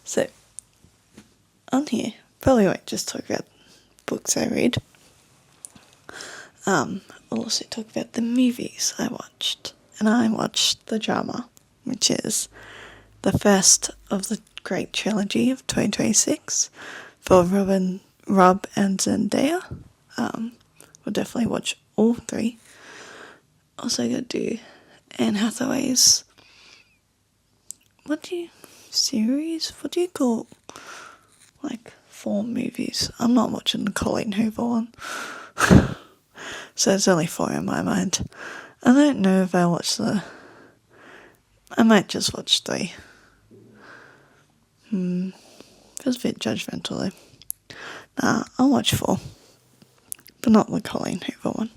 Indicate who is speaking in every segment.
Speaker 1: So, on here, probably won't just talk about books I read. I'll also talk about the movies I watched. And I watched the drama, which is the first of the great trilogy of 2026 for Rob and Zendaya. We'll definitely watch all three. Also gonna do Anne Hathaway's what do you call like 4 movies? I'm not watching the Colleen Hoover one. So there's only 4 in my mind. I don't know if I might just watch 3. Feels a bit judgmental though. Nah, I'll watch 4. But not the Colleen Hoover one.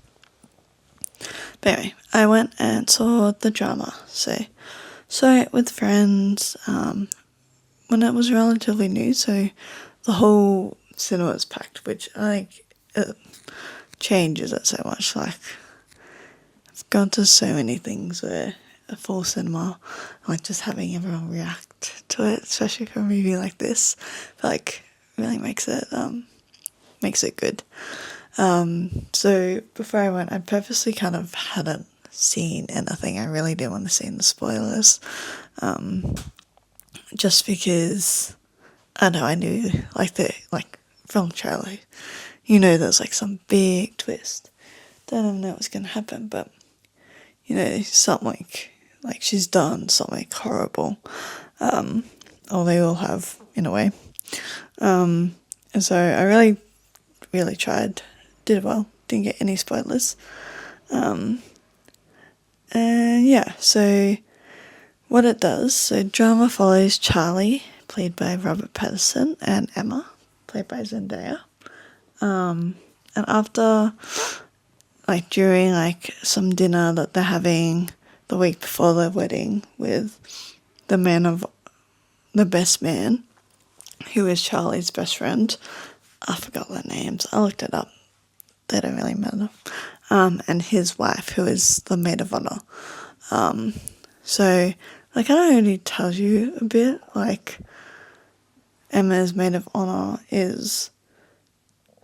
Speaker 1: But anyway, I went and saw the drama. So saw it with friends when it was relatively new. So the whole cinema was packed, which I think it changes it so much. Like, I've gone to so many things where a full cinema, like just having everyone react to it, especially for a movie like this, like really makes it good. So before I went, I purposely kind of hadn't seen anything. I really didn't want to see the spoilers, just because I know I knew like film trailer, there's like some big twist. Don't even know what's gonna happen, but something like she's done something horrible, or they all have in a way, and so I really, really tried, did well, didn't get any spoilers, and yeah, so what it does, so drama follows Charlie, played by Robert Pattinson, and Emma, played by Zendaya, and after, like, during, like, some dinner that they're having the week before their wedding with the best man, who is Charlie's best friend. I forgot their names. I looked it up. They don't really matter. And his wife, who is the maid of honor. So, like, I don't already tells you a bit, like, Emma's maid of honor is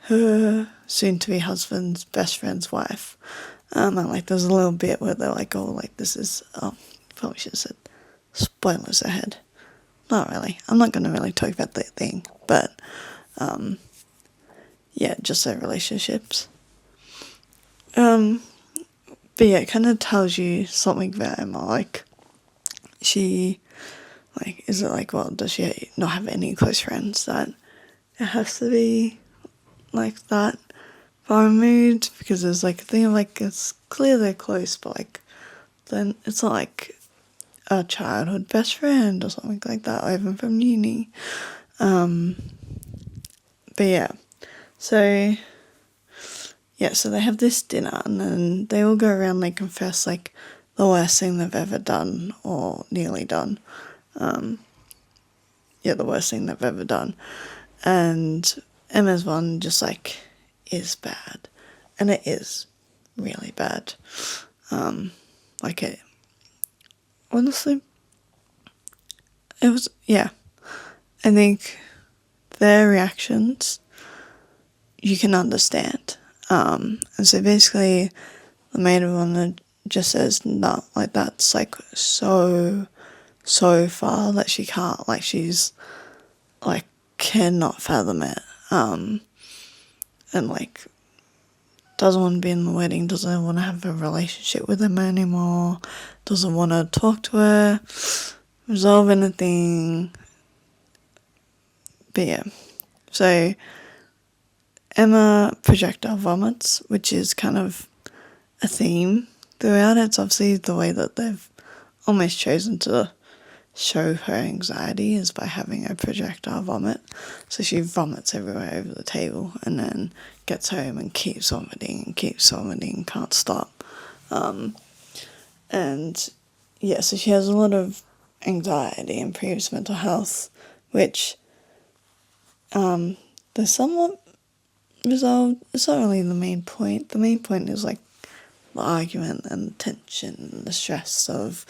Speaker 1: her soon-to-be husband's best friend's wife. And, like, there's a little bit where they're like, oh, like, this is, probably should have said spoilers ahead. Not really. I'm not going to really talk about that thing, but, yeah, just their relationships. But yeah, it kind of tells you something about Emma, like, she, like, is it like, well, does she not have any close friends that it has to be like that far removed? Because there's like a thing of like, it's clear they're close, but like, then it's not like a childhood best friend or something like that, or even from uni. But yeah, so they have this dinner, and then they all go around, they confess like the worst thing they've ever done or nearly done. The worst thing they've ever done. And Emma's one just like is bad, and it is really bad. Like it, honestly, it was, yeah. I think their reactions you can understand. And so basically, the maid of honor just says, no, like that's like so far that she can't, like she's like cannot fathom it. And like doesn't want to be in the wedding, doesn't want to have a relationship with him anymore, doesn't want to talk to her, resolve anything. But yeah, so Emma projectile vomits, which is kind of a theme throughout. It's obviously the way that they've almost chosen to show her anxiety is by having a projectile vomit. So she vomits everywhere over the table and then gets home and keeps vomiting, can't stop. And yeah, so she has a lot of anxiety and previous mental health, which they're somewhat resolved. It's not really the main point. The main point is like the argument and the tension and the stress of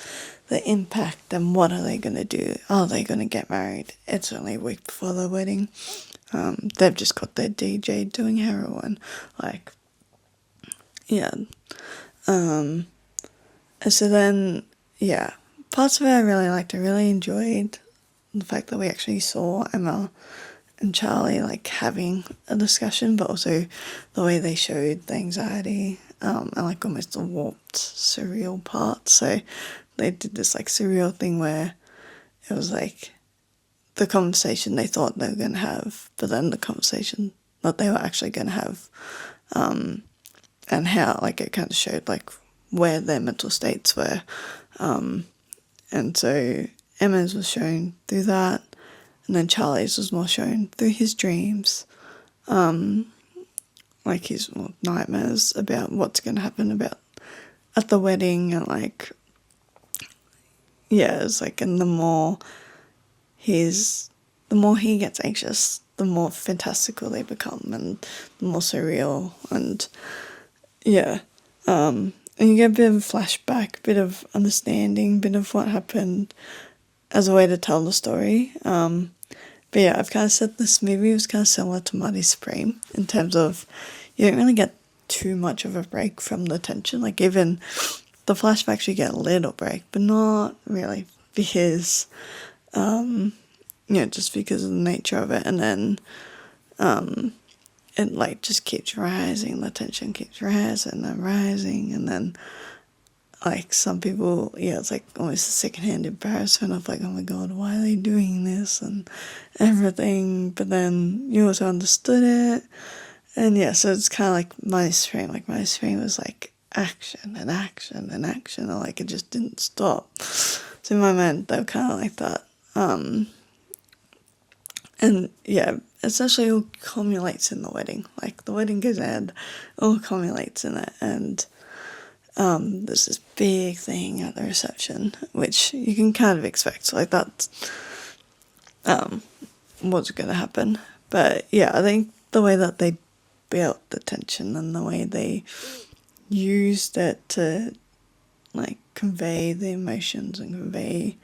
Speaker 1: the impact and what are they going to do? Are they going to get married? It's only a week before their wedding. They've just got their DJ doing heroin. Like, yeah. And so then, yeah, parts of it I really liked. I really enjoyed the fact that we actually saw Emma and Charlie like having a discussion, but also the way they showed the anxiety and like almost the warped surreal part. So they did this like surreal thing where it was like the conversation they thought they were going to have, but then the conversation that they were actually going to have, and how like it kind of showed like where their mental states were. And so Emma's was shown through that, and then Charlie's was more shown through his dreams, like his nightmares about what's going to happen about at the wedding, and like, yeah, it's like, and the more he gets anxious, the more fantastical they become, and the more surreal, and yeah, and you get a bit of a flashback, a bit of understanding, a bit of what happened as a way to tell the story. But yeah, I've kind of said this movie was kind of similar to Mighty Supreme in terms of you don't really get too much of a break from the tension. Like, even the flashbacks, you get a little break, but not really, because, just because of the nature of it. And then it like just keeps rising, the tension keeps rising and rising, and then like some people, yeah, it's like almost a secondhand embarrassment of like, oh my god, why are they doing this and everything, but then you also understood it, and yeah, so it's kind of like my stream was like action and action and action, and like it just didn't stop. So in my mind, they were kind of like that, and yeah, essentially all culminates in the wedding. Like the wedding goes ahead, all culminates in it, and there's this big thing at the reception, which you can kind of expect. So like that's what's going to happen. But yeah, I think the way that they built the tension and the way they used it to like convey the emotions and convey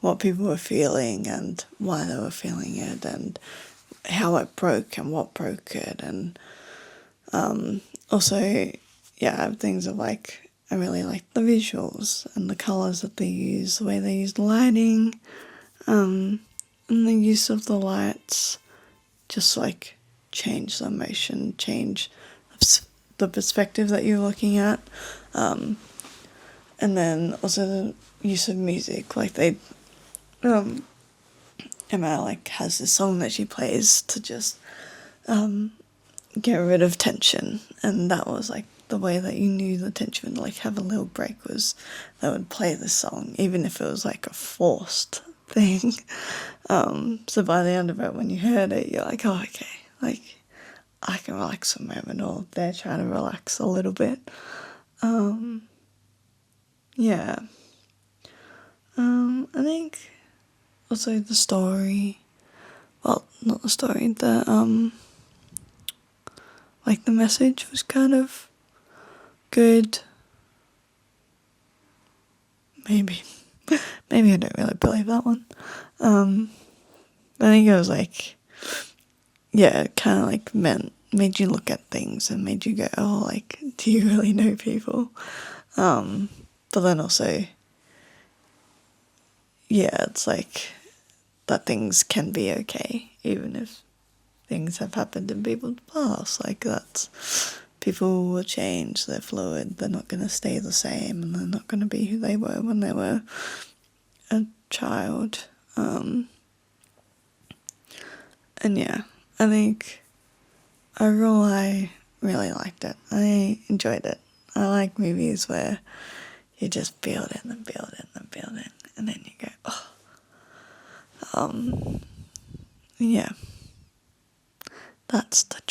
Speaker 1: what people were feeling and why they were feeling it and how it broke and what broke it, and also, yeah, things of like, I really like the visuals and the colours that they use, the way they use lighting, and the use of the lights, just like change the emotion, change the perspective that you're looking at, and then also the use of music, like they, Emma like has this song that she plays to just get rid of tension, and that was like the way that you knew the tension would like have a little break, was they would play the song, even if it was like a forced thing. So by the end of it, when you heard it, you're like, oh, okay, like I can relax a moment, or they're trying to relax a little bit. Yeah. I think also the story, well, not the story, the like the message was kind of good. Maybe I don't really believe that one. I think it was like, yeah, it kind of like made you look at things and made you go, oh, like, do you really know people? But then also, yeah, it's like that things can be okay, even if things have happened in people's past. Like, that's, people will change, they're fluid, they're not going to stay the same, and they're not going to be who they were when they were a child. And yeah, I think overall I really liked it. I enjoyed it. I like movies where you just build it and build it and build it, and then you go, oh. Yeah. That's the